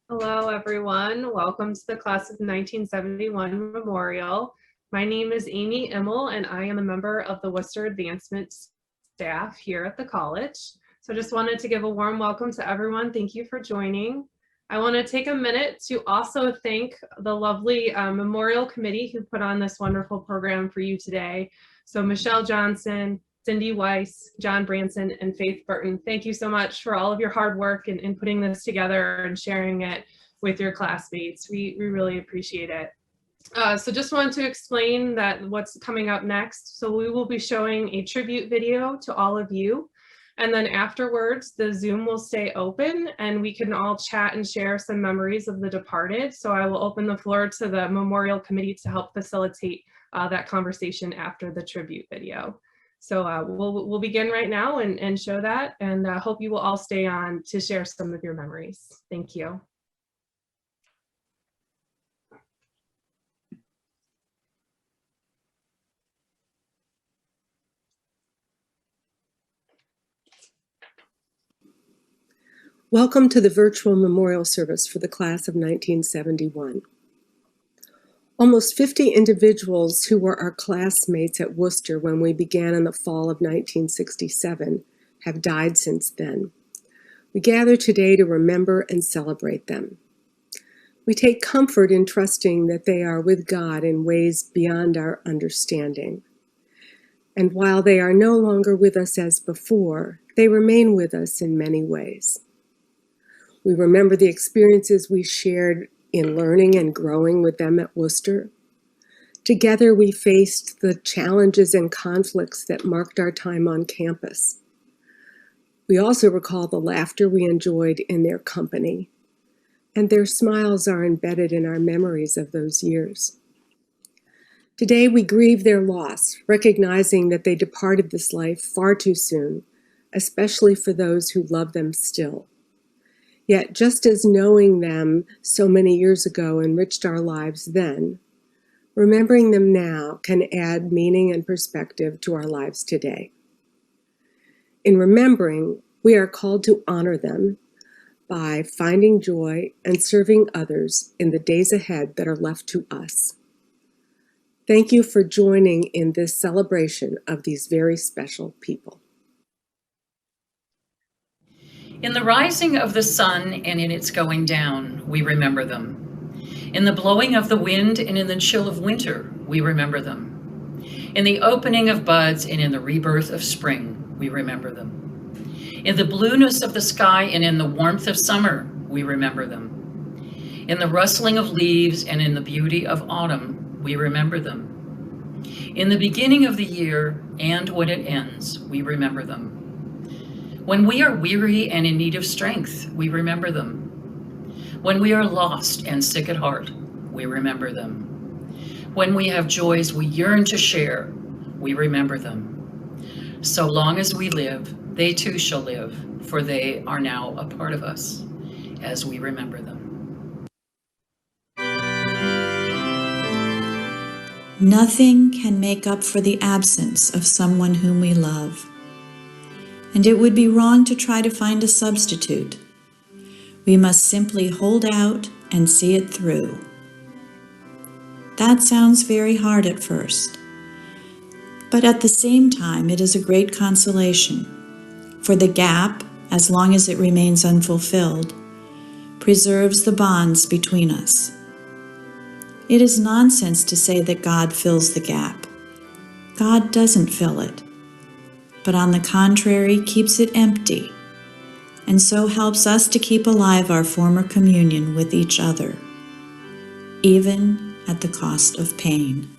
Hello, everyone. Welcome to the class of 1971 memorial. My name is Amy Immel, and I am a member of the Worcester Advancement staff here at the college. So just wanted to give a warm welcome to everyone. Thank you for joining. I want to take a minute to also thank the lovely memorial committee who put on this wonderful program for you today. So Michelle Johnson, Cindy Weiss, John Branson, and Faith Burton. Thank you so much for all of your hard work in putting this together and sharing it with your classmates. We really appreciate it. So just wanted to explain that what's coming up next. So we will be showing a tribute video to all of you. And then afterwards, the Zoom will stay open and we can all chat and share some memories of the departed. So I will open the floor to the memorial committee to help facilitate that conversation after the tribute video. So we'll begin right now and show that, and hope you will all stay on to share some of your memories. Thank you. Welcome to the virtual memorial service for the class of 1971. Almost 50 individuals who were our classmates at Worcester when we began in the fall of 1967 have died since then. We gather today to remember and celebrate them. We take comfort in trusting that they are with God in ways beyond our understanding. And while they are no longer with us as before, they remain with us in many ways. We remember the experiences we shared in learning and growing with them at Worcester. Together, we faced the challenges and conflicts that marked our time on campus. We also recall the laughter we enjoyed in their company, and their smiles are embedded in our memories of those years. Today, we grieve their loss, recognizing that they departed this life far too soon, especially for those who love them still. Yet, just as knowing them so many years ago enriched our lives then, remembering them now can add meaning and perspective to our lives today. In remembering, we are called to honor them by finding joy and serving others in the days ahead that are left to us. Thank you for joining in this celebration of these very special people. In the rising of the sun and in its going down, we remember them. In the blowing of the wind and in the chill of winter, we remember them. In the opening of buds and in the rebirth of spring, we remember them. In the blueness of the sky and in the warmth of summer, we remember them. In the rustling of leaves and in the beauty of autumn, we remember them. In the beginning of the year and when it ends, we remember them. When we are weary and in need of strength, we remember them. When we are lost and sick at heart, we remember them. When we have joys we yearn to share, we remember them. So long as we live, they too shall live, for they are now a part of us as we remember them. Nothing can make up for the absence of someone whom we love, and it would be wrong to try to find a substitute. We must simply hold out and see it through. That sounds very hard at first, but at the same time it is a great consolation, for the gap, as long as it remains unfulfilled, preserves the bonds between us. It is nonsense to say that God fills the gap. God doesn't fill it, but on the contrary keeps it empty, and so helps us to keep alive our former communion with each other, even at the cost of pain.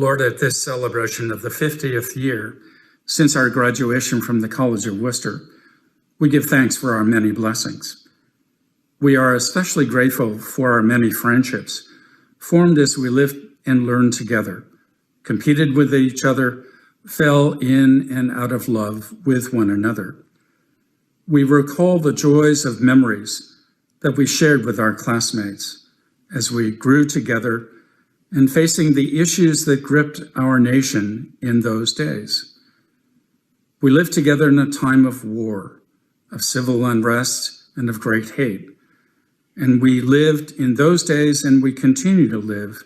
Lord, at this celebration of the 50th year since our graduation from the College of Worcester, we give thanks for our many blessings. We are especially grateful for our many friendships, formed as we lived and learned together, competed with each other, fell in and out of love with one another. We recall the joys of memories that we shared with our classmates as we grew together and facing the issues that gripped our nation in those days. We lived together in a time of war, of civil unrest, and of great hate. And we lived in those days, and we continue to live,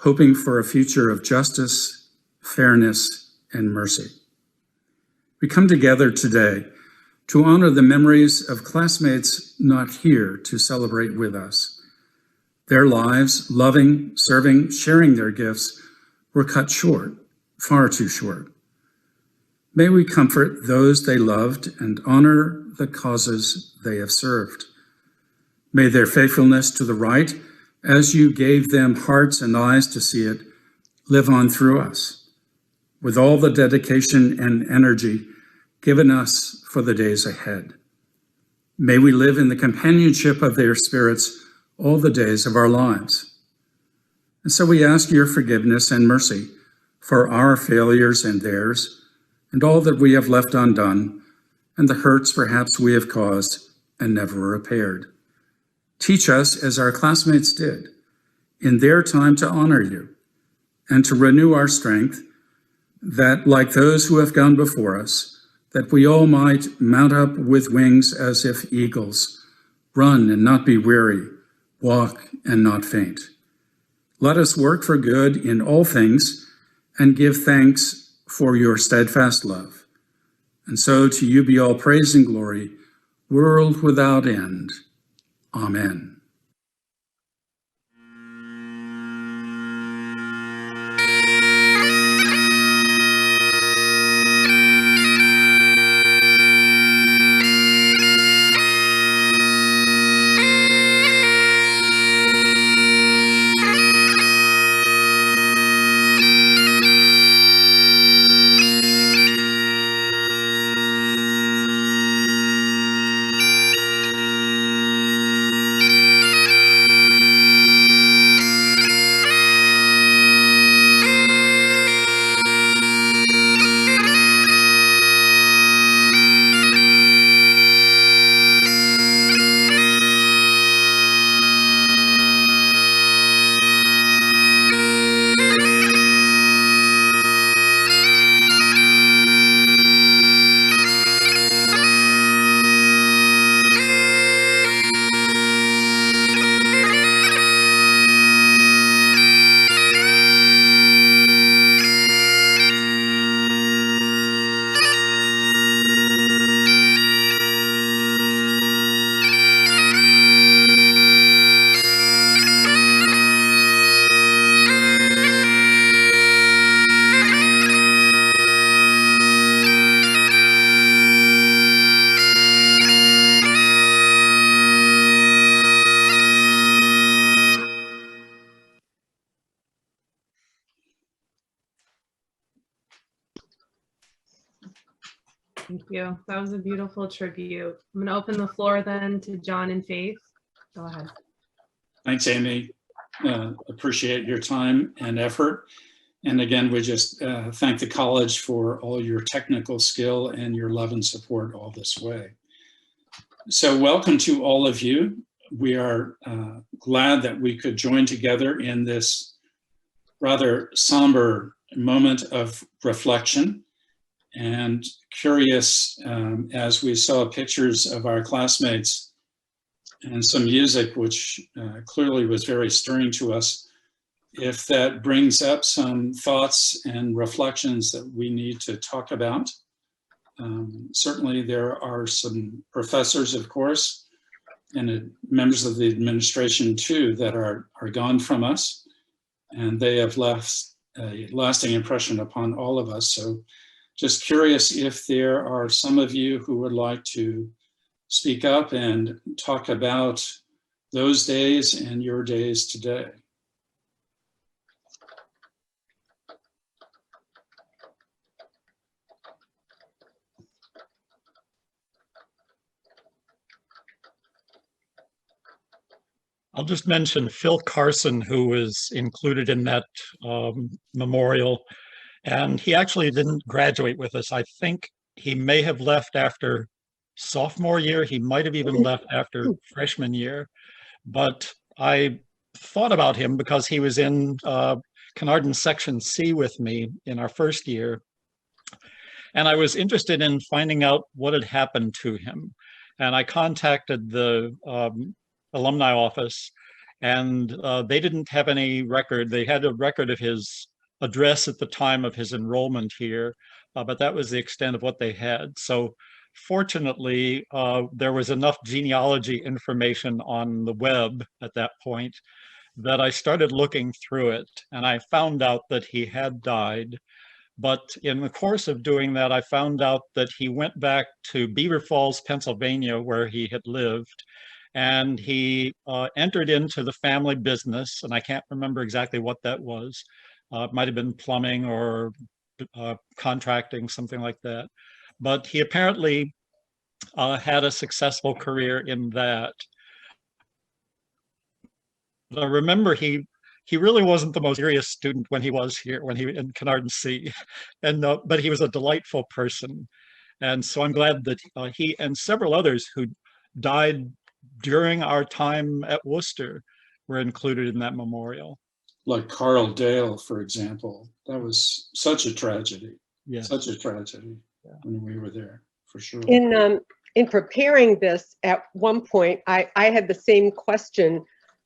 hoping for a future of justice, fairness, and mercy. We come together today to honor the memories of classmates not here to celebrate with us. Their lives, loving, serving, sharing their gifts, were cut short, far too short. May we comfort those they loved and honor the causes they have served. May their faithfulness to the right, as you gave them hearts and eyes to see it, live on through us, with all the dedication and energy given us for the days ahead. May we live in the companionship of their spirits all the days of our lives. And so we ask your forgiveness and mercy for our failures and theirs, and all that we have left undone, and the hurts perhaps we have caused and never repaired. Teach us, as our classmates did, in their time to honor you, and to renew our strength, that, like those who have gone before us, that we all might mount up with wings as if eagles, run and not be weary, walk and not faint. Let us work for good in all things and give thanks for your steadfast love. And so to you be all praise and glory, world without end. Amen. Thank you. That was a beautiful tribute. I'm going to open the floor then to John and Faith. Go ahead. Thanks, Amy. Appreciate your time and effort. And again, we just thank the college for all your technical skill and your love and support all this way. So welcome to all of you. We are glad that we could join together in this rather somber moment of reflection, and curious as we saw pictures of our classmates and some music, which clearly was very stirring to us, if that brings up some thoughts and reflections that we need to talk about. Certainly there are some professors, of course, and members of the administration too, that are gone from us, and they have left a lasting impression upon all of us. So just curious if there are some of you who would like to speak up and talk about those days and your days today. I'll just mention Phil Carson, who was included in that memorial. And he actually didn't graduate with us. I think he may have left after sophomore year. He might have even left after freshman year. But I thought about him because he was in Carnarvon Section C with me in our first year. And I was interested in finding out what had happened to him. And I contacted the alumni office, and they didn't have any record. They had a record of his address at the time of his enrollment here, but that was the extent of what they had. So fortunately, there was enough genealogy information on the web at that point that I started looking through it, and I found out that he had died. But in the course of doing that, I found out that he went back to Beaver Falls, Pennsylvania, where he had lived, and he entered into the family business, and I can't remember exactly what that was. It might have been plumbing or contracting, something like that. But he apparently had a successful career in that. I remember he really wasn't the most serious student when he was here, when he in Carnarvon C, and but he was a delightful person. And so I'm glad that he and several others who died during our time at Worcester were included in that memorial. Like Carl Dale, for example. That was such a tragedy. Yeah. Such a tragedy when we were there, for sure. In preparing this, at one point, I had the same question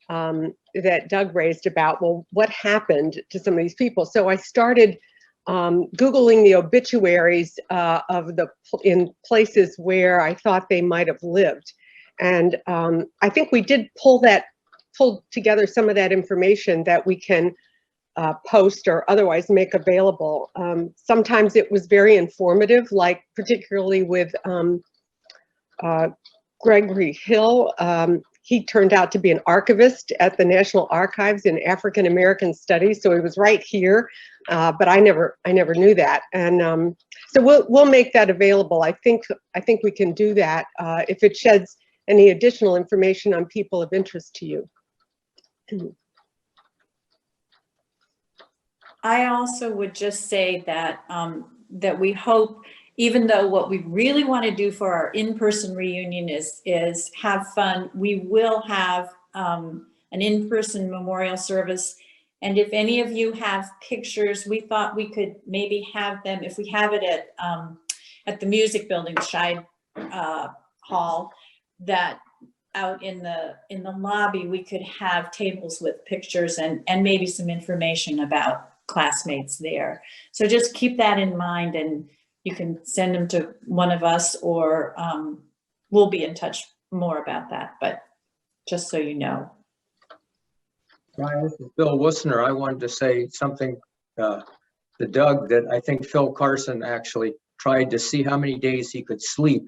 that Doug raised about, well, what happened to some of these people? So I started Googling the obituaries in places where I thought they might have lived. And I think we did pull together some of that information that we can post or otherwise make available. Sometimes it was very informative, like particularly with Gregory Hill. He turned out to be an archivist at the National Archives in African American Studies, so he was right here, but I never knew that. And so we'll make that available. I think we can do that if it sheds any additional information on people of interest to you. I also would just say that that we hope, even though what we really want to do for our in-person reunion is have fun, we will have an in-person memorial service. And if any of you have pictures, we thought we could maybe have them, if we have it at the music building, Scheid Hall, that out in the lobby, we could have tables with pictures and maybe some information about classmates there. So just keep that in mind, and you can send them to one of us, or we'll be in touch more about that, but just so you know. Brian, this is Bill Wussner. I wanted to say something to Doug, that I think Phil Carson actually tried to see how many days he could sleep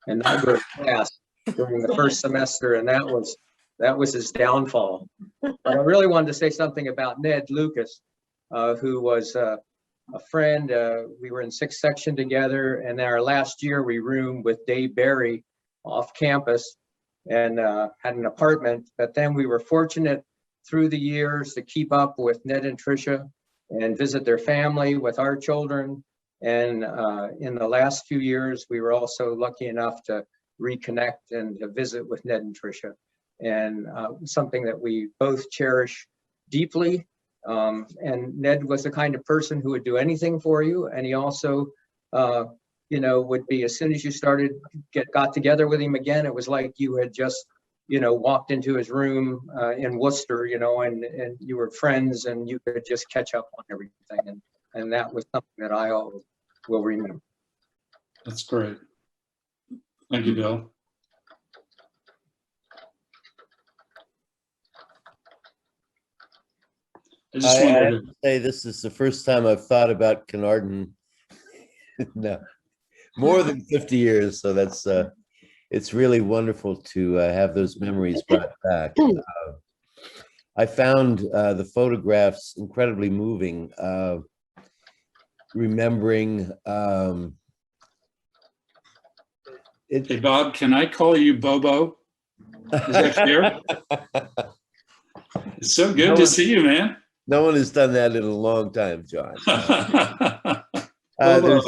and not go to class during the first semester, and that was his downfall. But I really wanted to say something about Ned Lucas, who was a friend. We were in 6th section together, and our last year we roomed with Dave Barry off campus and had an apartment. But then we were fortunate through the years to keep up with Ned and Tricia and visit their family with our children. And in the last few years, we were also lucky enough to reconnect and to visit with Ned and Tricia, and something that we both cherish deeply. And Ned was the kind of person who would do anything for you. And he also, would be, as soon as you got together with him again, it was like you had just, walked into his room in Worcester, and you were friends, and you could just catch up on everything. And that was something that I always will remember. That's great. Thank you, Bill. I just I wanted have to say, this is the first time I've thought about Carnarvon. No, more than 50 years. So that's it's really wonderful to have those memories brought back. I found the photographs incredibly moving. Remembering. Hey, Bob, can I call you Bobo? Is that fair? It's so good to see you, man. No one has done that in a long time, John. Well, There's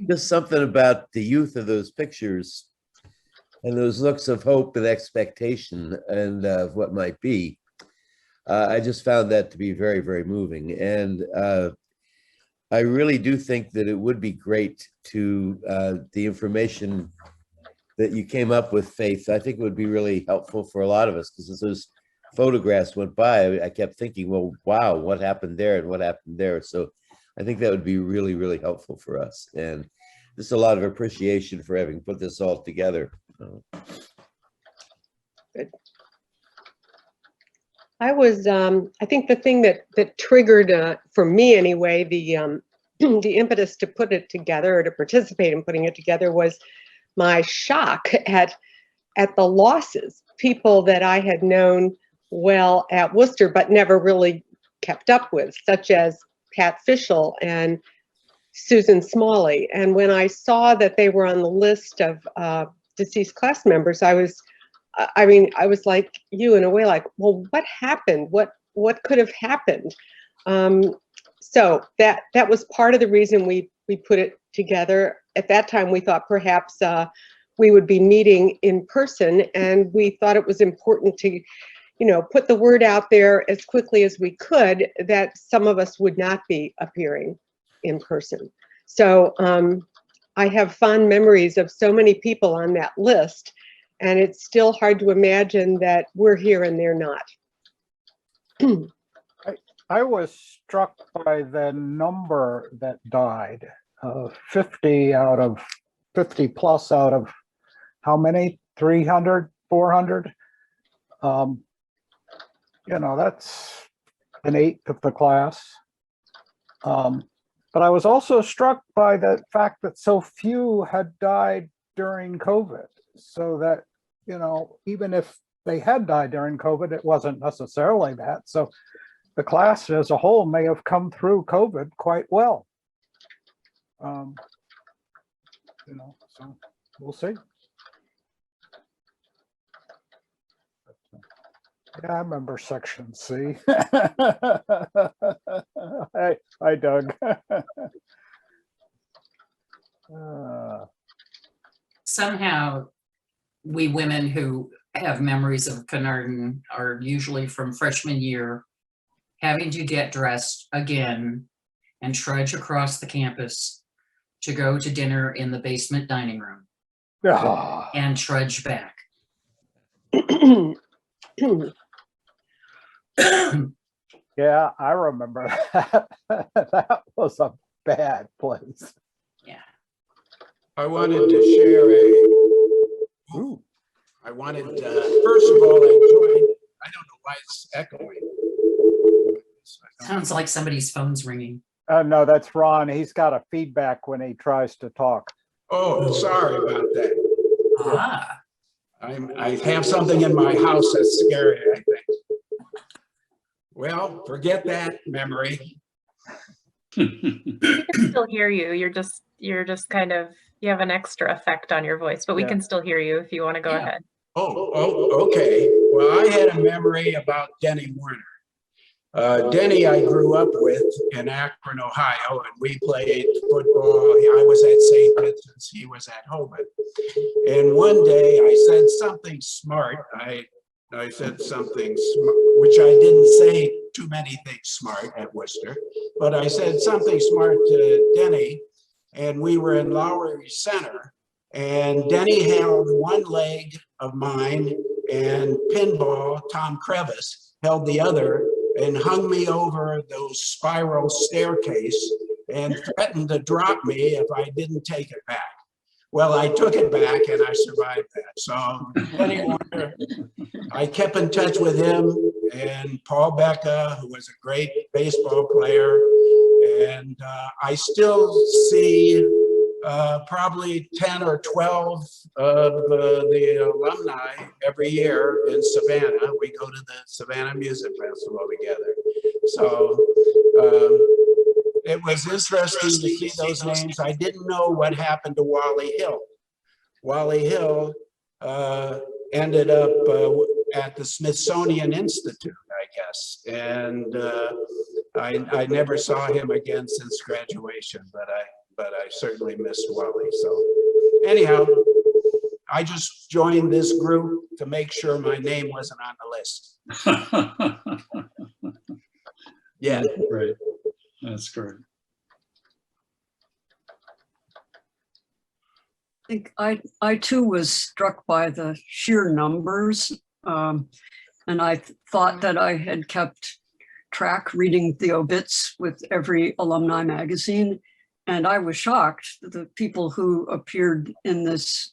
just something about the youth of those pictures and those looks of hope and expectation and what might be. I just found that to be very, very moving. And I really do think that it would be great to the information that you came up with, Faith. I think it would be really helpful for a lot of us, because as those photographs went by, I kept thinking, well, wow, what happened there and what happened there? So I think that would be really, really helpful for us. And just a lot of appreciation for having put this all together. Good. I think the thing that triggered, for me anyway, the the impetus to put it together or to participate in putting it together was my shock at the losses, people that I had known well at Worcester but never really kept up with, such as Pat Fischel and Susan Smalley. And when I saw that they were on the list of deceased class members, I was like you in a way, like, well, what happened? What could have happened? So that was part of the reason we put it together. At that time, we thought perhaps we would be meeting in person, and we thought it was important to, put the word out there as quickly as we could that some of us would not be appearing in person. So I have fond memories of so many people on that list, and it's still hard to imagine that we're here and they're not. I was struck by the number that died, 50 plus out of how many? 300, 400? That's an eighth of the class. But I was also struck by the fact that so few had died during COVID, so that, even if they had died during COVID, it wasn't necessarily that. So the class as a whole may have come through COVID quite well. So we'll see. Yeah, I remember Section C. Hi, Doug. Somehow, we women who have memories of Carnarvon are usually from freshman year, having to get dressed again and trudge across the campus to go to dinner in the basement dining room and trudge back. Yeah, I remember that. That was a bad place. Yeah. I wanted to share I wanted, first of all, I joined, I don't know why it's echoing. Sounds like somebody's phone's ringing. No, that's Ron. He's got a feedback when he tries to talk. Oh, sorry about that. Ah. I have something in my house that's scary, I think. Well, forget that memory. We can still hear you. You're just kind of, you have an extra effect on your voice, but we can still hear you if you want to go ahead. Oh, okay. Well, I had a memory about Denny Warner. Denny I grew up with in Akron, Ohio, and we played football. I was at St. Vincent's, he was at Hoban. And one day I said something smart. I said something smart, which I didn't say too many things smart at Worcester, but I said something smart to Denny, and we were in Lowry Center, and Denny held one leg of mine, and Pinball, Tom Crevice, held the other, and hung me over those spiral staircase and threatened to drop me if I didn't take it back. Well, I took it back and I survived that. So Denny Warner, I kept in touch with him and Paul Becca, who was a great baseball player. And I still see probably 10 or 12 of the alumni every year in Savannah. We go to the Savannah Music Festival together. So it was interesting to see those names. I didn't know what happened to Wally Hill. Wally Hill ended up at the Smithsonian Institute, I guess. And I never saw him again since graduation, but I certainly miss Wally. So anyhow, I just joined this group to make sure my name wasn't on the list. Yeah. Right. That's great. I think I too was struck by the sheer numbers. And I thought that I had kept track reading the obits with every alumni magazine. And I was shocked that the people who appeared in this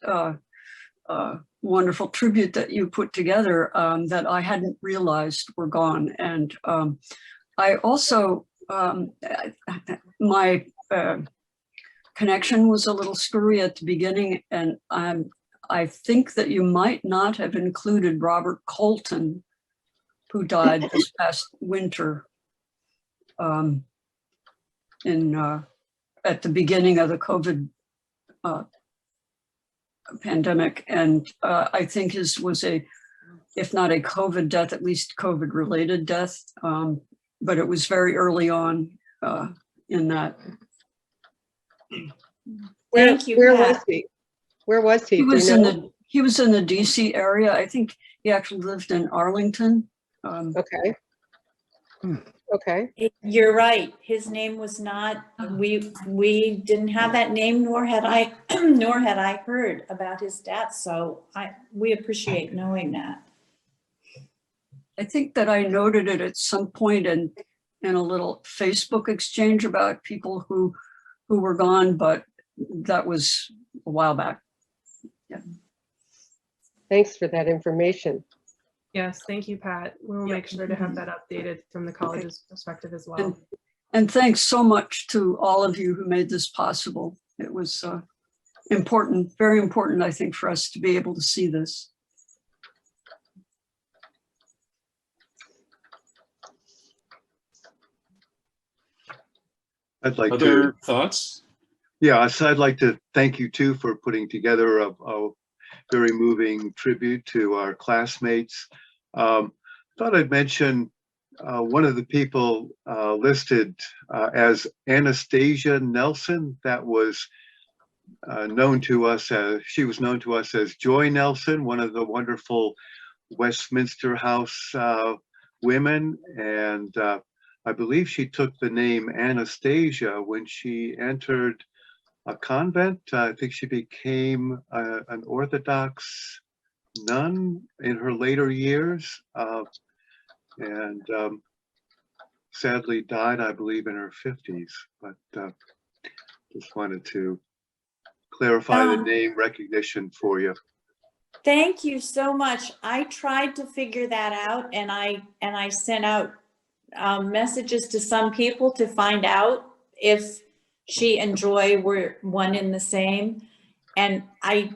wonderful tribute that you put together that I hadn't realized were gone. And I also, my connection was a little screwy at the beginning, and I think that you might not have included Robert Colton, who died this past winter at the beginning of the COVID pandemic. And I think his was if not a COVID death, at least COVID related death. But it was very early on in that. Thank you. Where was he? Where was he? He was in the DC area. I think he actually lived in Arlington. Okay. Okay. You're right. His name was not, we didn't have that name, nor had I heard about his death. So we appreciate knowing that. I think that I noted it at some point in a little Facebook exchange about people who were gone, but that was a while back. Yeah. Thanks for that information. Yes, thank you, Pat. We'll make sure to have that updated from the college's perspective as well. And thanks so much to all of you who made this possible. It was important, very important, I think, for us to be able to see this. I'd like Other to, thoughts? yeah, so I'd like to thank you too for putting together a very moving tribute to our classmates. Thought I'd mention one of the people listed as Anastasia Nelson. That was known to us as, she was known to us as Joy Nelson, one of the wonderful Westminster House women. And I believe she took the name Anastasia when she entered a convent. I think she became an Orthodox nun in her later years, and sadly died, I believe, in her 50s. But just wanted to clarify the name recognition for you. Thank you so much. I tried to figure that out, and I sent out messages to some people to find out if she and Joy were one in the same, and I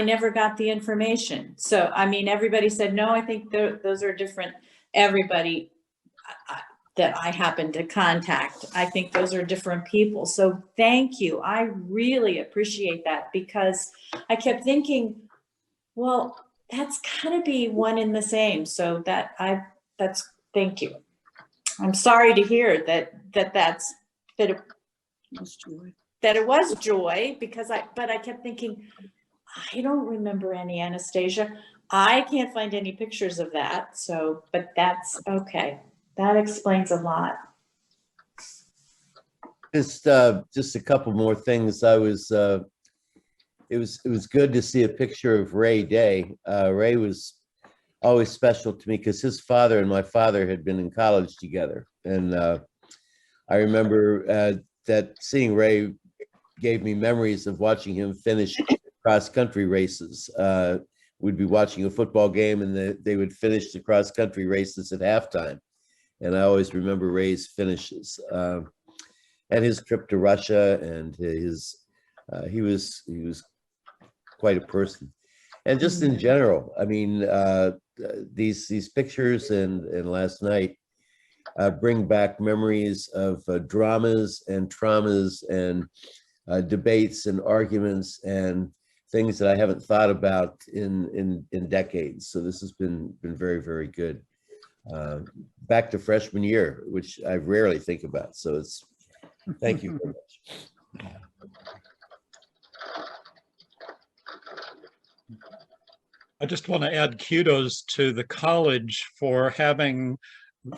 never got the information. So I mean, everybody said no, I think those are different. Everybody that I happened to contact, I think those are different people. So thank you. I really appreciate that, because I kept thinking, well, that's gotta be one in the same. So that's thank you. I'm sorry to hear that it was Joy, because I kept thinking, I don't remember any Anastasia. I can't find any pictures of that. So, but that's okay. That explains a lot. Just a couple more things. It was good to see a picture of Ray Day. Ray was always special to me because his father and my father had been in college together. And I remember that seeing Ray gave me memories of watching him finish cross-country races. We'd be watching a football game and they would finish the cross-country races at halftime. And I always remember Ray's finishes and his trip to Russia, and he was quite a person. And just in general, I mean, these pictures and last night bring back memories of dramas and traumas and debates and arguments and things that I haven't thought about in decades. So this has been very, very good. Back to freshman year, which I rarely think about. So it's, thank you very much. I just want to add kudos to the college for having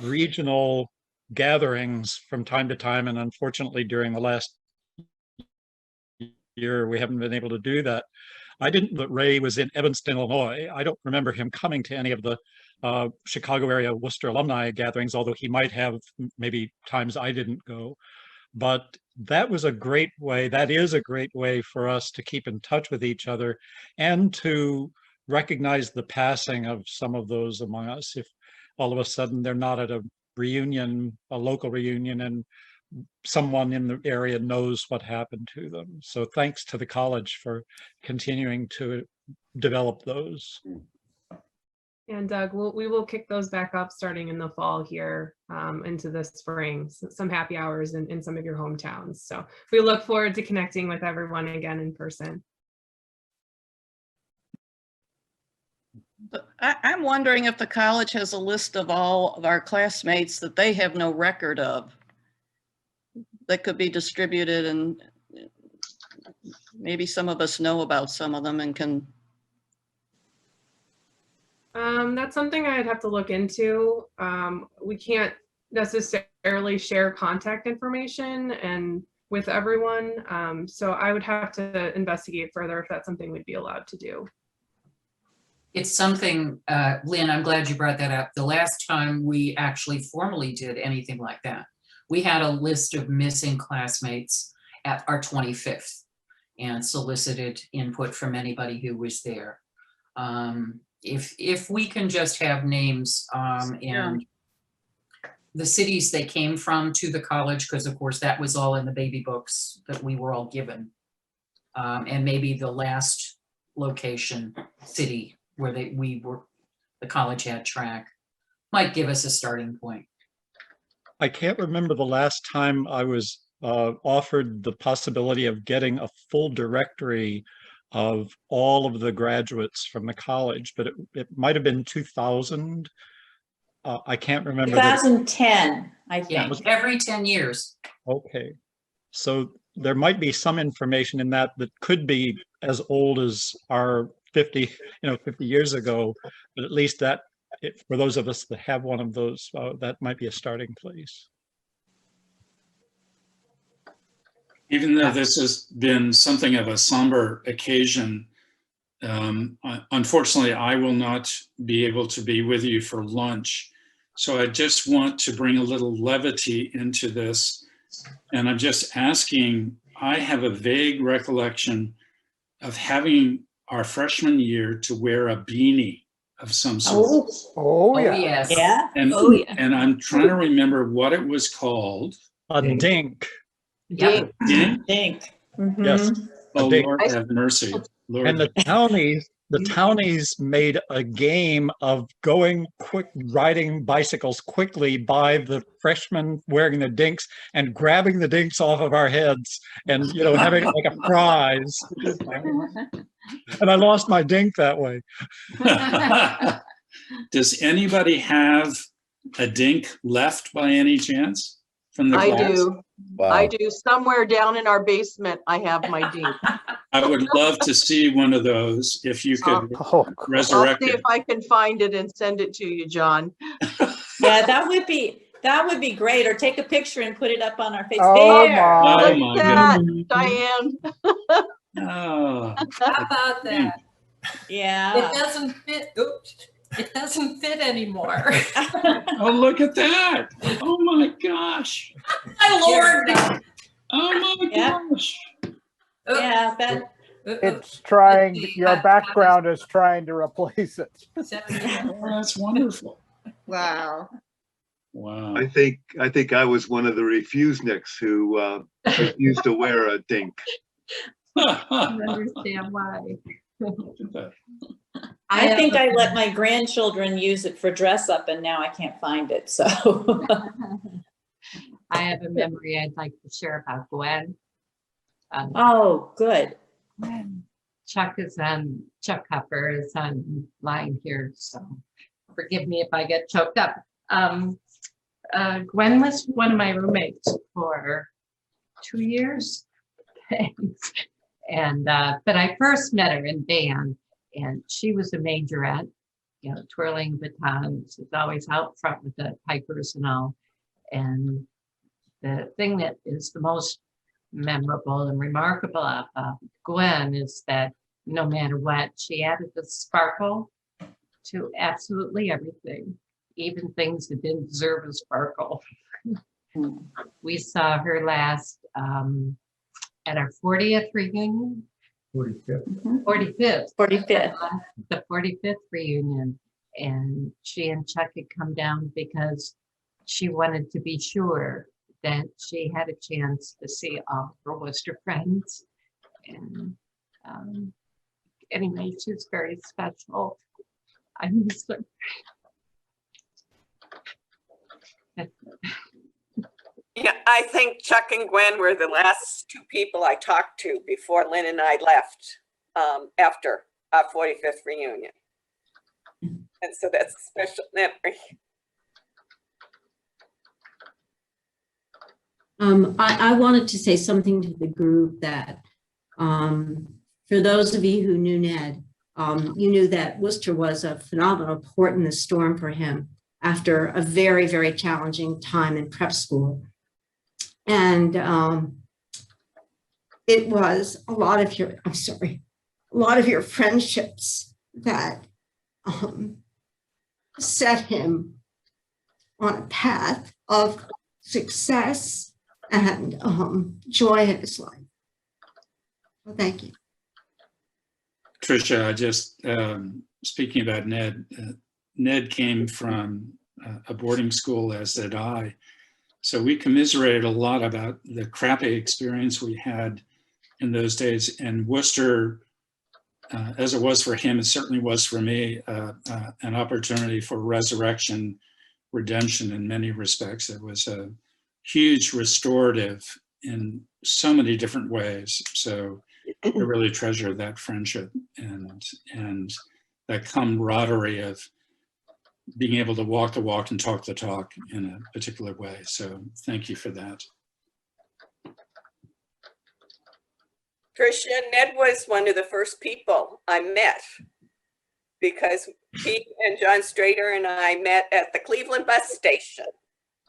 regional gatherings from time to time. And unfortunately, during the last year, we haven't been able to do that. I didn't, but Ray was in Evanston, Illinois. I don't remember him coming to any of the Chicago area Worcester alumni gatherings, although he might have maybe times I didn't go. But that was a great way, that is a great way for us to keep in touch with each other and to recognize the passing of some of those among us. If all of a sudden they're not at a reunion, a local reunion, and someone in the area knows what happened to them. So thanks to the college for continuing to develop those. And Doug, we will kick those back up starting in the fall here into the spring. So some happy hours in some of your hometowns. So we look forward to connecting with everyone again in person. I'm wondering if the college has a list of all of our classmates that they have no record of that could be distributed, and maybe some of us know about some of them and can. That's something I'd have to look into. We can't necessarily share contact information and with everyone. So I would have to investigate further if that's something we'd be allowed to do. It's something, Lynn, I'm glad you brought that up. The last time we actually formally did anything like that, we had a list of missing classmates at our 25th and solicited input from anybody who was there. If we can just have names and the cities they came from to the college, because of course that was all in the baby books that we were all given, and maybe the last location, city, where the college had track, might give us a starting point. I can't remember the last time I was offered the possibility of getting a full directory of all of the graduates from the college, but it might have been 2000. I can't remember. 2010, I think. Yeah, every 10 years. Okay. So there might be some information in that could be as old as our 50 years ago, but at least that, for those of us that have one of those, that might be a starting place. Even though this has been something of a somber occasion, unfortunately, I will not be able to be with you for lunch. So I just want to bring a little levity into this. And I'm just asking, I have a vague recollection of having our freshman year to wear a beanie of some sort. Oh yeah. Yes. Yeah. And I'm trying to remember what it was called. A dink. Yep. Dink. Yes. Oh, dink. Lord have mercy. Lord. And the townies made a game of riding bicycles quickly by the freshmen wearing the dinks and grabbing the dinks off of our heads and, having it like a prize. And I lost my dink that way. Does anybody have a dink left by any chance from the class? I do. Wow. I do. Somewhere down in our basement, I have my dink. I would love to see one of those if you could I'll resurrect see it. if I can find it and send it to you, John. Yeah, that would be great. Or take a picture and put it up on our Facebook. Oh There. my. Oh my Look at goodness. that, Diane. Oh, How about that? Yeah. It doesn't fit. Oops. It doesn't fit anymore. oh, look at that. Oh my gosh. My Lord. Oh my gosh. Yeah, that. It's trying, your background is trying to replace it. Oh, that's wonderful. Wow. Wow. I think I was one of the refuseniks who refused to wear a dink. I understand why. I think I let my grandchildren use it for dress up and now I can't find it, so. I have a memory I'd like to share about Gwen. Oh, good. Chuck Hupper is on line here, so forgive me if I get choked up. Gwen was one of my roommates for 2 years. And but I first met her in band, and she was a majorette, you know, twirling batons, was always out front with the pipers and all. And the thing that is the most memorable and remarkable about Gwen is that no matter what, she added the sparkle to absolutely everything, even things that didn't deserve a sparkle. We saw her last at our 40th reunion. 45th. The 45th reunion. And she and Chuck had come down because she wanted to be sure that she had a chance to see all her Worcester friends. And anyway, she was very special. I miss her. Yeah, I think Chuck and Gwen were the last two people I talked to before Lynn and I left after our 45th reunion. And so that's a special memory. I wanted to say something to the group that for those of you who knew Ned, you knew that Worcester was a phenomenal port in the storm for him after a very, very challenging time in prep school. And it was a lot of your friendships that set him on a path of success and joy in his life. Well, thank you. Tricia, I just, speaking about Ned, Ned came from a boarding school, as did I. So we commiserated a lot about the crappy experience we had in those days. And Worcester, as it was for him, it certainly was for me, an opportunity for resurrection, redemption in many respects. It was a huge restorative in so many different ways. So I really treasure that friendship and that camaraderie of being able to walk the walk and talk the talk in a particular way. So thank you for that. Tricia, Ned was one of the first people I met because he and John Strader and I met at the Cleveland bus station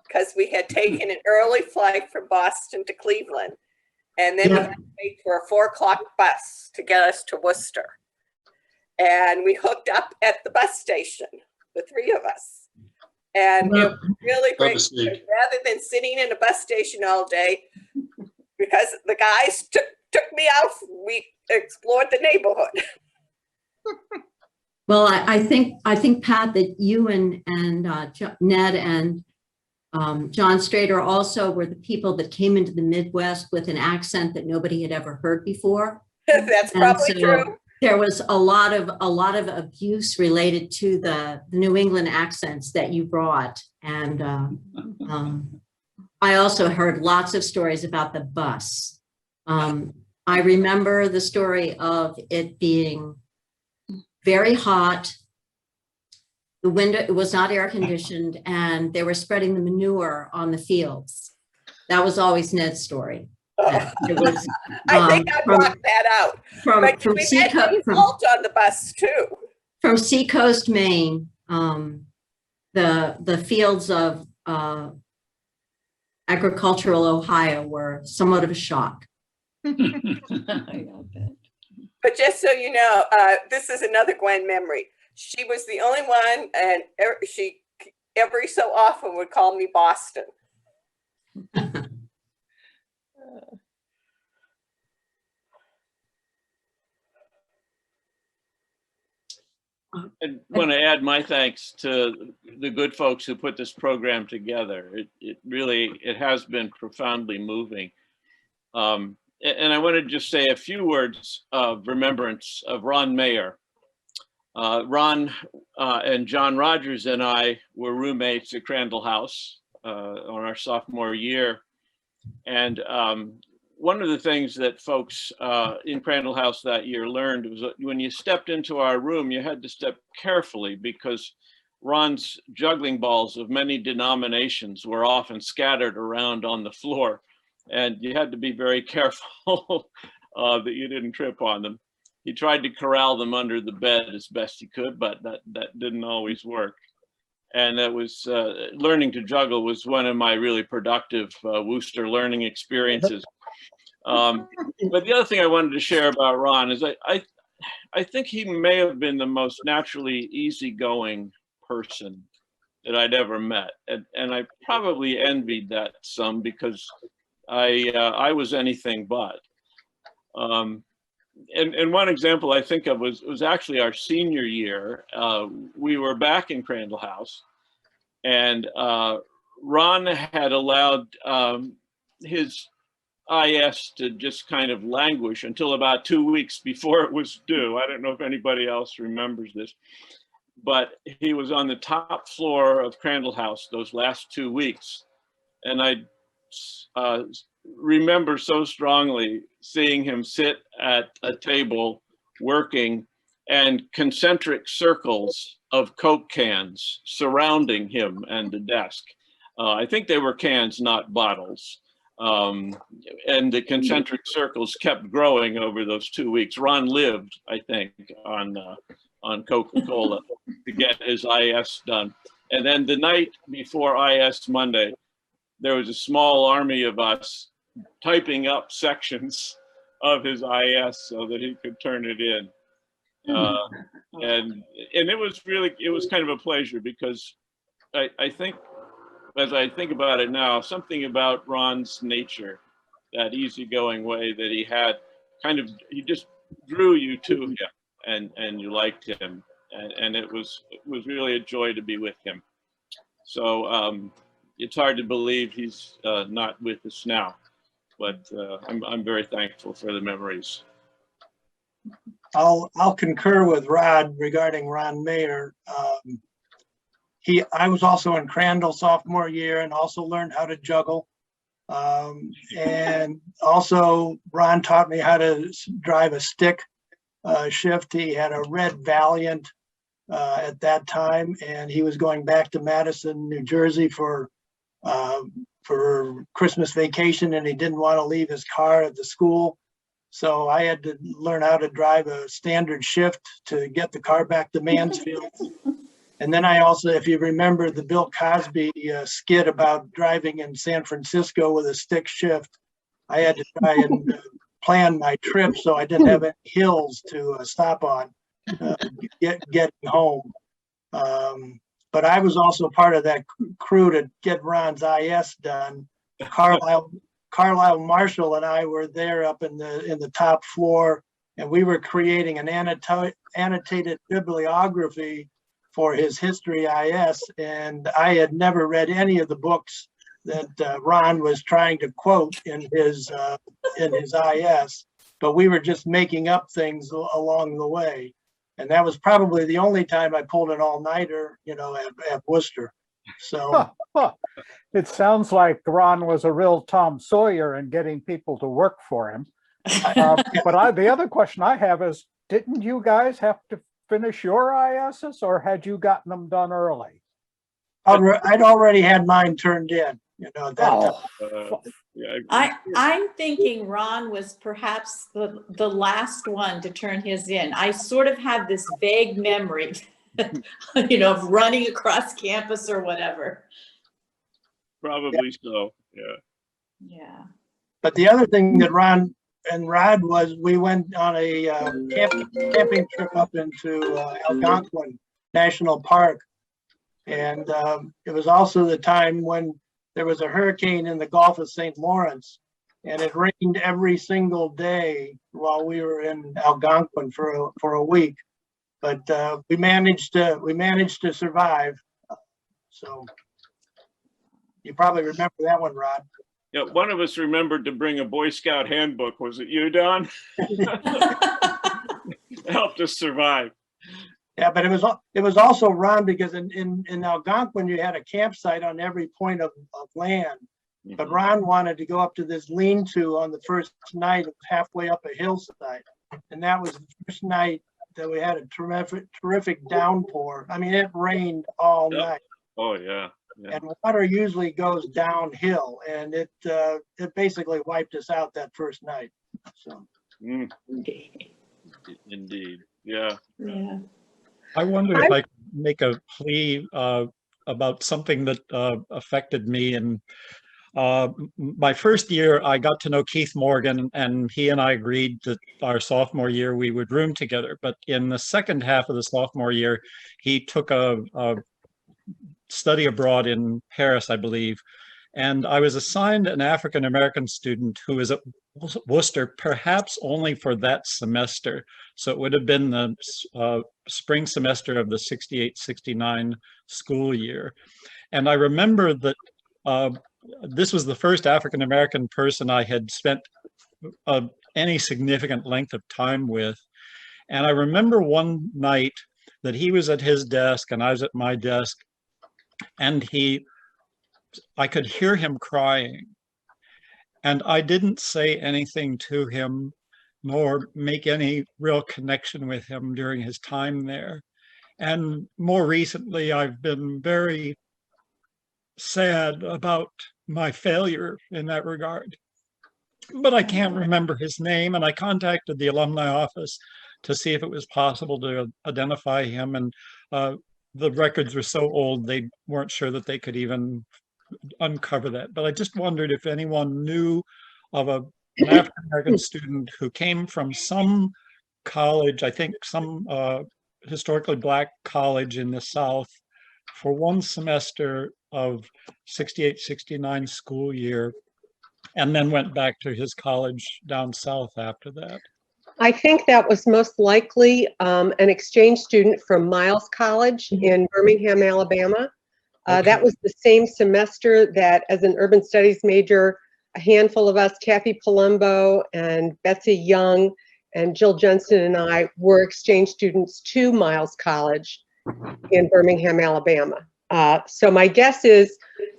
because we had taken an early flight from Boston to Cleveland. And then we had to wait for a 4 o'clock bus to get us to Worcester. And we hooked up at the bus station, the three of us. And it was really great rather than sitting in a bus station all day, because the guys took me out, we explored the neighborhood. Well, I think Pat, that you and Ned and John Strader also were the people that came into the Midwest with an accent that nobody had ever heard before. That's probably true. There was a lot of abuse related to the New England accents that you brought, and I also heard lots of stories about the bus. I remember the story of it being very hot. The window, it was not air conditioned, and they were spreading the manure on the fields. That was always Ned's story. It was, I think I blocked that out. But we had salt on the bus too. From Seacoast, Maine, the fields of agricultural Ohio were somewhat of a shock. But just so you know, this is another Gwen memory. She was the only one, and she every so often would call me Boston. I want to add my thanks to the good folks who put this program together. It really has been profoundly moving. And I want to just say a few words of remembrance of Ron Mayer. Ron and John Rogers and I were roommates at Crandall House on our sophomore year. And one of the things that folks in Crandall House that year learned was that when you stepped into our room, you had to step carefully because Ron's juggling balls of many denominations were often scattered around on the floor, and you had to be very careful that you didn't trip on them. He tried to corral them under the bed as best he could, but that didn't always work. And that was learning to juggle was one of my really productive Worcester learning experiences. But the other thing I wanted to share about Ron is I think he may have been the most naturally easygoing person that I'd ever met, and I probably envied that some because I was anything but. And one example I think of was actually our senior year. We were back in Crandall House, and Ron had allowed his IS to just kind of languish until about 2 weeks before it was due. I don't know if anybody else remembers this, but he was on the top floor of Crandall House those last 2 weeks. And I remember so strongly seeing him sit at a table working and concentric circles of Coke cans surrounding him and the desk. I think they were cans, not bottles. And the concentric circles kept growing over those 2 weeks. Ron lived, I think, on Coca-Cola to get his IS done. And then the night before IS Monday, there was a small army of us typing up sections of his IS so that he could turn it in. And it was kind of a pleasure because I think, as I think about it now, something about Ron's nature, that easygoing way that he had, he just drew you to him and you liked him. And it was really a joy to be with him. So it's hard to believe he's not with us now, but I'm very thankful for the memories. I'll concur with Rod regarding Ron Mayer. I was also in Crandall sophomore year and also learned how to juggle. And also Ron taught me how to drive a stick shift. He had a red Valiant at that time, and he was going back to Madison, New Jersey for Christmas vacation, and he didn't want to leave his car at the school. So I had to learn how to drive a standard shift to get the car back to Mansfield. And then I also, if you remember the Bill Cosby skit about driving in San Francisco with a stick shift, I had to try and plan my trip so I didn't have any hills to stop on getting home. But I was also part of that crew to get Ron's IS done. Carlisle Marshall and I were there up in the top floor, and we were creating an annotated bibliography for his history IS, and I had never read any of the books that Ron was trying to quote in his IS, but we were just making up things along the way. And that was probably the only time I pulled an all-nighter, at Worcester. So it sounds like Ron was a real Tom Sawyer in getting people to work for him. But the other question I have is, didn't you guys have to finish your ISs, or had you gotten them done early? I'd already had mine turned in, at that time. I'm thinking Ron was perhaps the last one to turn his in. I sort of have this vague memory, of running across campus or whatever. Probably so, yeah. Yeah. But the other thing that Ron and Rod was, we went on a camping trip up into Algonquin National Park. And it was also the time when there was a hurricane in the Gulf of St. Lawrence, and it rained every single day while we were in Algonquin for a week. But we managed to survive. So you probably remember that one, Rod. Yeah, one of us remembered to bring a Boy Scout handbook. Was it you, Don? Helped us survive. Yeah, but it was also Ron, because in Algonquin you had a campsite on every point of land, But Ron wanted to go up to this lean-to on the first night, halfway up a hillside. And that was the first night that we had a terrific downpour. I mean, it rained all night. Oh, yeah. And water usually goes downhill, and it basically wiped us out that first night. So. Indeed. Yeah. Yeah. I wonder if I could make a plea about something that affected me. And my first year, I got to know Keith Morgan, and he and I agreed that our sophomore year we would room together. But in the second half of the sophomore year, he took a study abroad in Paris, I believe. And I was assigned an African-American student who was at Worcester, perhaps only for that semester. So it would have been the spring semester of the 68-69 school year. And I remember that this was the first African-American person I had spent any significant length of time with. And I remember one night that he was at his desk and I was at my desk, and I could hear him crying. And I didn't say anything to him, nor make any real connection with him during his time there. And more recently, I've been very sad about my failure in that regard. But I can't remember his name, and I contacted the alumni office to see if it was possible to identify him. And the records were so old, they weren't sure that they could even uncover that. But I just wondered if anyone knew of an African-American student who came from some college, I think some historically Black college in the South, for one semester of 68-69 school year, and then went back to his college down south after that. I think that was most likely an exchange student from Miles College in Birmingham, Alabama. That was the same semester that, as an urban studies major, a handful of us, Kathy Palumbo and Betsy Young and Jill Jensen and I, were exchange students to Miles College in Birmingham, Alabama. So my guess is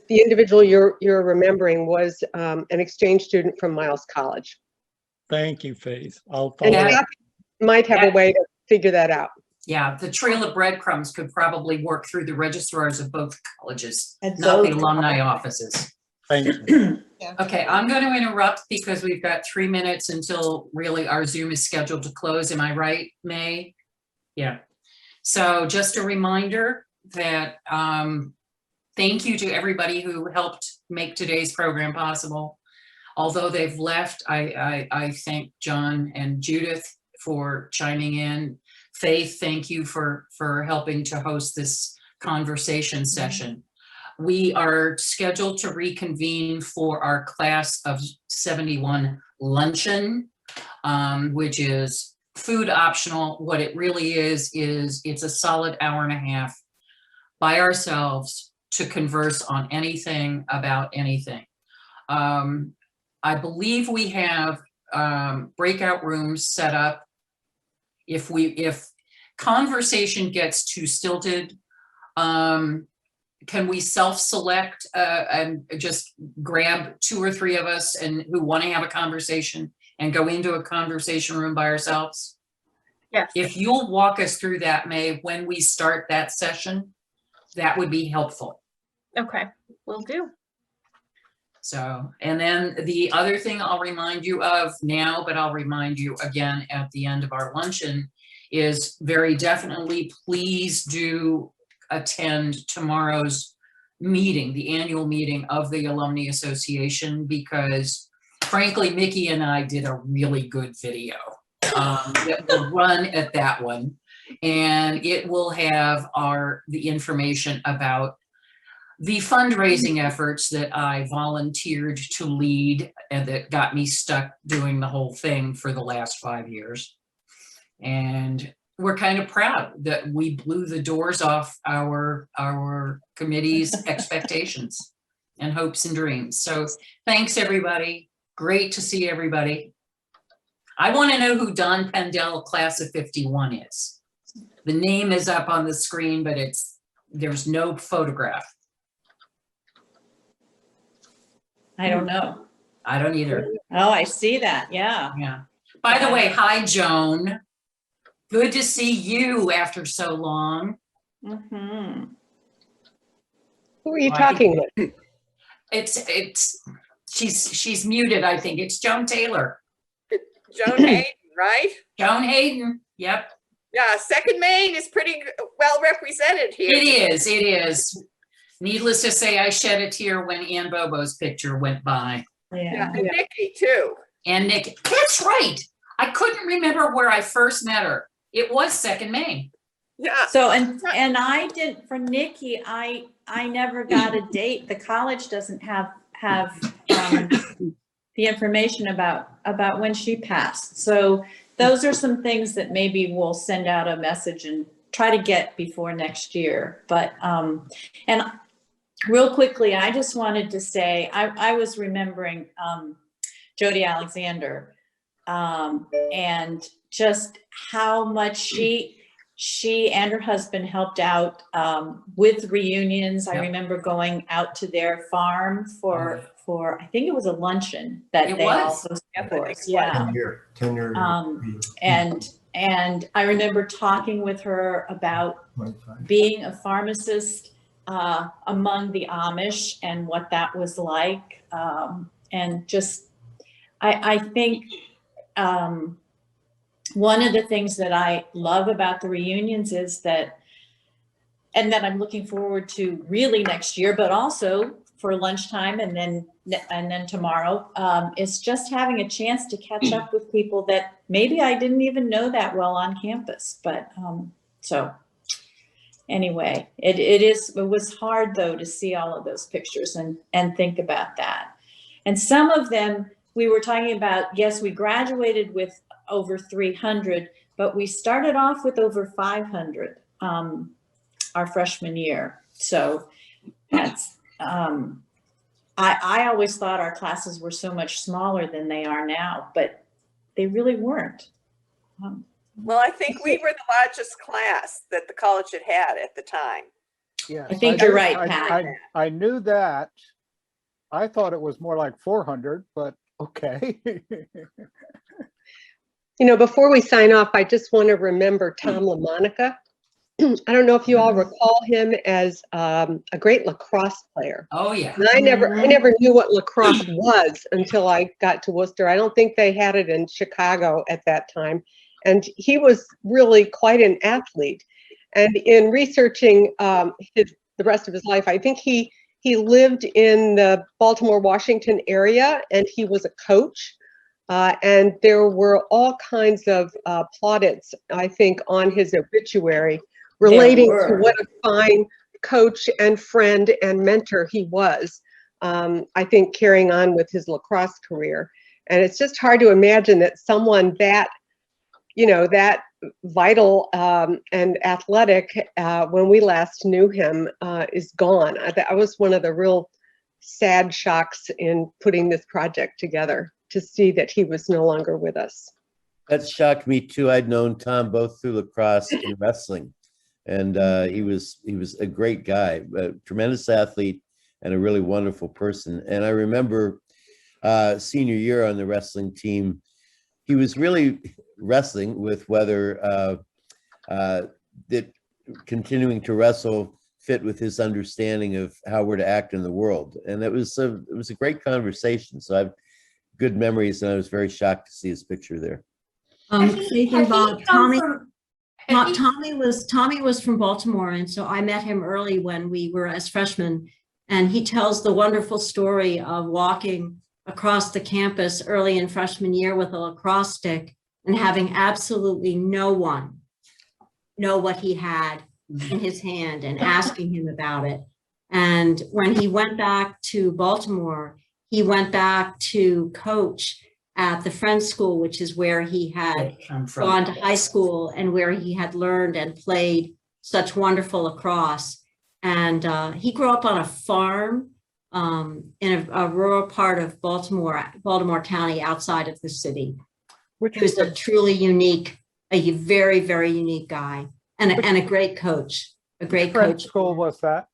the individual you're remembering was an exchange student from Miles College. Thank you, Faith. I'll And follow up. Kathy might have a way to figure that out. Yeah, the trail of breadcrumbs could probably work through the registrars of both colleges, And not the both alumni offices. Thank you. Okay, I'm going to interrupt because we've got 3 minutes until really our Zoom is scheduled to close. Am I right, May? Yeah. So just a reminder that thank you to everybody who helped make today's program possible. Although they've left, I thank John and Judith for chiming in. Faith, thank you for helping to host this conversation session. We are scheduled to reconvene for our class of 71 luncheon, which is food optional. What it really is it's a solid hour and a half by ourselves to converse on anything about anything. I believe we have breakout rooms set up. If conversation gets too stilted, can we self-select and just grab 2 or 3 of us and who want to have a conversation and go into a conversation room by ourselves? Yes. If you'll walk us through that, May, when we start that session, that would be helpful. Okay, will do. So, and then the other thing I'll remind you of now, but I'll remind you again at the end of our luncheon, is very definitely please do attend tomorrow's meeting, the annual meeting of the Alumni Association, because frankly, Mickey and I did a really good video that will run at that one, and it will have the information about the fundraising efforts that I volunteered to lead and that got me stuck doing the whole thing for the last 5 years. And we're kind of proud that we blew the doors off our committee's expectations and hopes and dreams. So thanks, everybody. Great to see everybody. I want to know who Don Pendell, class of 51 is. The name is up on the screen, but there's no photograph. I don't know. I don't either. Oh, I see that. Yeah. Yeah. By the way, hi, Joan. Good to see you after so long. Mm-hmm. Who are you talking with? She's muted, I think. It's Joan Taylor. Joan Hayden, right? Joan Hayden, yep. Yeah, Second Maine is pretty well represented here. It is. Needless to say, I shed a tear when Ann Bobo's picture went by. Yeah, and Nikki too. And Nikki, that's right. I couldn't remember where I first met her. It was Second Maine. Yeah. So, and I didn't, for Nikki, I never got a date. The college doesn't have the information about when she passed. So those are some things that maybe we'll send out a message and try to get before next year. But, and real quickly, I just wanted to say, I was remembering Jody Alexander and just how much she and her husband helped out with reunions. I remember going out to their farm for I think it was a luncheon that they also set for us. Yeah. 10 year. And I remember talking with her about 25. being a pharmacist among the Amish and what that was like. And just, I think one of the things that I love about the reunions is that, and that I'm looking forward to really next year, but also for lunchtime and then tomorrow, is just having a chance to catch up with people that maybe I didn't even know that well on campus. But so anyway, it was hard though to see all of those pictures and think about that. And some of them we were talking about, yes, we graduated with over 300, but we started off with over 500 our freshman year. So that's, I always thought our classes were so much smaller than they are now, but they really weren't. Well, I think we were the largest class that the college had at the time. Yeah, I think you're right, Pat. I knew that. I thought it was more like 400, but okay. Before we sign off, I just want to remember Tom LaMonica. I don't know if you all recall him as a great lacrosse player. Oh yeah. And I never knew what lacrosse was until I got to Worcester. I don't think they had it in Chicago at that time. And he was really quite an athlete. And in researching the rest of his life, I think he lived in the Baltimore, Washington area, and he was a coach. And there were all kinds of plaudits, I think, on his obituary relating to what a fine coach and friend and mentor he was, I think, carrying on with his lacrosse career. And it's just hard to imagine that someone that, that vital and athletic, when we last knew him, is gone. That was one of the real sad shocks in putting this project together, to see that he was no longer with us. That shocked me too. I'd known Tom both through lacrosse and wrestling, and he was a great guy, a tremendous athlete, and a really wonderful person. And I remember senior year on the wrestling team, he was really wrestling with whether that continuing to wrestle fit with his understanding of how we're to act in the world. And it was a great conversation. So I've good memories, and I was very shocked to see his picture there. Bob, Tommy was from Baltimore, and so I met him early when we were as freshmen, and he tells the wonderful story of walking across the campus early in freshman year with a lacrosse stick and having absolutely no one know what he had in his hand and asking him about it. And when he went back to Baltimore, he went back to coach at the Friends School, which is where he had gone to high school and where he had learned and played such wonderful lacrosse. And he grew up on a farm in a rural part of Baltimore County outside of the city. He was a truly unique, a very, very unique guy, and a great coach. A great coach. Which school was that?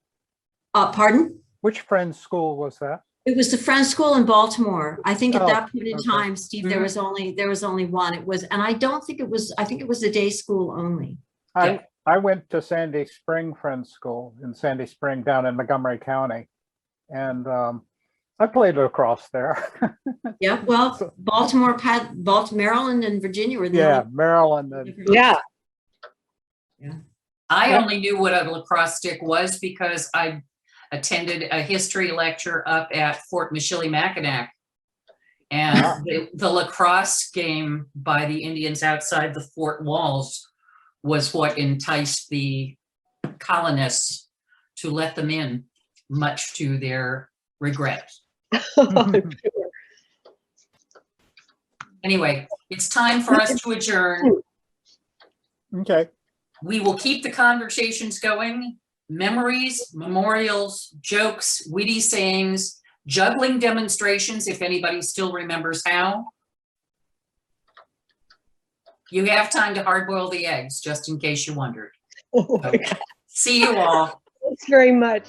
Pardon? Which Friends School was that? It was the French school in Baltimore. I think at Oh, that point in okay. time, Steve, there was only one. It was, and I don't think it was, I think it was a day school only. I went to Sandy Spring Friends School in Sandy Spring down in Montgomery County. And I played lacrosse there. Yeah, well, Baltimore, Maryland and Virginia were the Yeah, only. Maryland. And, Yeah. I only knew what a lacrosse stick was because I attended a history lecture up at Fort Michilimackinac. And the lacrosse game by the Indians outside the fort walls was what enticed the colonists to let them in, much to their regret. Anyway, it's time for us to adjourn. Okay. We will keep the conversations going. Memories, memorials, jokes, witty sayings, juggling demonstrations, if anybody still remembers how. You have time to hard boil the eggs, just in case you wondered. Oh my God. See you all. Thanks very much.